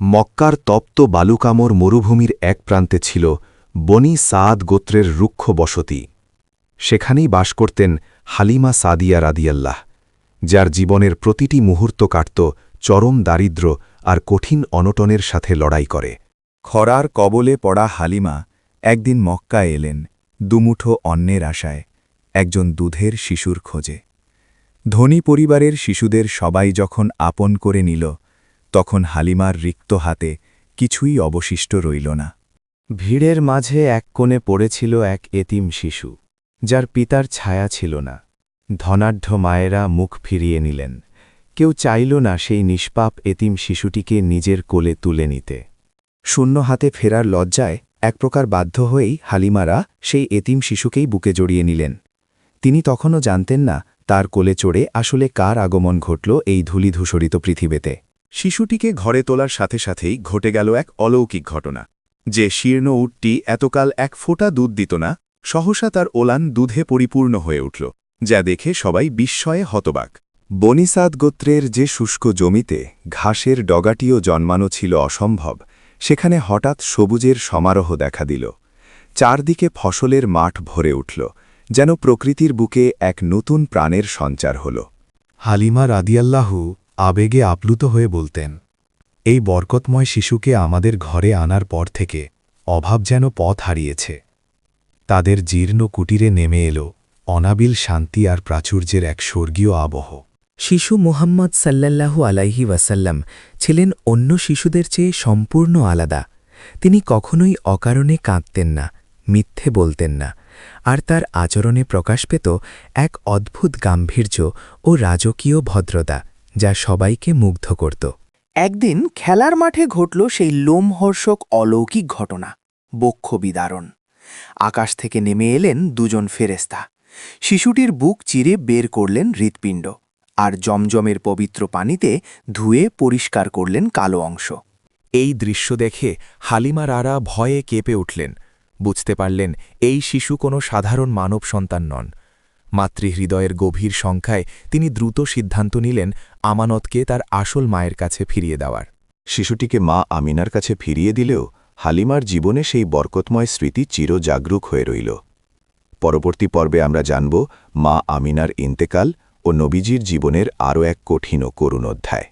মক্কার তপ্ত বালুকামর মরুভূমির এক প্রান্তে ছিল বনি সাদ গোত্রের রুক্ষ বসতি। সেখানেই বাস করতেন হালিমা সাদিয়া রাদিয়াল্লাহ, যার জীবনের প্রতিটি মুহূর্ত কাটত চরম দারিদ্র্য আর কঠিন অনটনের সাথে লড়াই করে। খরার কবলে পড়া হালিমা একদিন মক্কায় এলেন দুমুঠো অন্নের আশায়, একজন দুধের শিশুর খোঁজে। ধনী পরিবারের শিশুদের সবাই যখন আপন করে নিল, তখন হালিমার রিক্ত হাতে কিছুই অবশিষ্ট রইল না। ভিড়ের মাঝে এক কোণে পড়েছিল এক এতিম শিশু, যার পিতার ছায়া ছিল না। ধনাঢ্য মায়েরা মুখ ফিরিয়ে নিলেন, কেউ চাইল না সেই নিষ্পাপ এতিম শিশুটিকে নিজের কোলে তুলে নিতে। শূন্য হাতে ফেরার লজ্জায় এক প্রকার বাধ্য হয়েই হালিমারা সেই এতিম শিশুকেই বুকে জড়িয়ে নিলেন। তিনি তখনও জানতেন না তার কোলে চড়ে আসলে কার আগমন ঘটল এই ধূলিধূসরিত পৃথিবীতে। শিশুটিকে ঘরে তোলার সাথে সাথেই ঘটে গেল এক অলৌকিক ঘটনা। যে শীর্ণ উটটি এতকাল এক ফোঁটা দুধ দিত না, সহসা তার ওলান দুধে পরিপূর্ণ হয়ে উঠল, যা দেখে সবাই বিস্ময়ে হতবাক। বনি সাদ গোত্রের যে শুষ্ক জমিতে ঘাসের ডগাটিও জন্মানো ছিল অসম্ভব, সেখানে হঠাৎ সবুজের সমারোহ দেখা দিল। চারদিকে ফসলের মাঠ ভরে উঠল, যেন প্রকৃতির বুকে এক নতুন প্রাণের সঞ্চার হল। হালিমা রাদিয়াল্লাহু আবেগে আপ্লুত হয়ে বলতেন, এই বরকতময় শিশুকে আমাদের ঘরে আনার পর থেকে অভাব যেন পথ হারিয়েছে। তাদের জীর্ণ কুটিরে নেমে এলো অনাবিল শান্তি আর প্রাচুর্যের এক স্বর্গীয় আবহ। শিশু মুহাম্মদ সাল্লাল্লাহু আলাইহি ওয়াসাল্লাম ছিলেন অন্য শিশুদের চেয়ে সম্পূর্ণ আলাদা। তিনি কখনোই অকারণে কাঁদতেন না, মিথ্যে বলতেন না, আর তার আচরণে প্রকাশ পেত এক অদ্ভুত গাম্ভীর্য ও রাজকীয় ভদ্রতা, যা সবাইকে মুগ্ধ করত। একদিন খেলার মাঠে ঘটল সেই লোমহর্ষক অলৌকিক ঘটনা, বক্ষ বিদারণ। আকাশ থেকে নেমে এলেন দুজন ফেরেশতা। শিশুটির বুক চিরে বের করলেন হৃৎপিণ্ড, আর জমজমের পবিত্র পানিতে ধুয়ে পরিষ্কার করলেন কালো অংশ। এই দৃশ্য দেখে হালিমা রারা ভয়ে কেঁপে উঠলেন। বুঝতে পারলেন এই শিশু কোনো সাধারণ মানব সন্তান নন। মাতৃহৃদয়ের গভীর সংখ্যায় তিনি দ্রুত সিদ্ধান্ত নিলেন আমানতকে তার আসল মায়ের কাছে ফিরিয়ে দেওয়ার। শিশুটিকে মা আমিনার কাছে ফিরিয়ে দিলেও হালিমার জীবনে সেই বরকতময় স্মৃতি চিরজাগরুক হয়ে রইল। পরবর্তী পর্বে আমরা জানব মা আমিনার ইন্তেকাল ও নবীজির জীবনের আরও এক কঠিন ও করুণ অধ্যায়।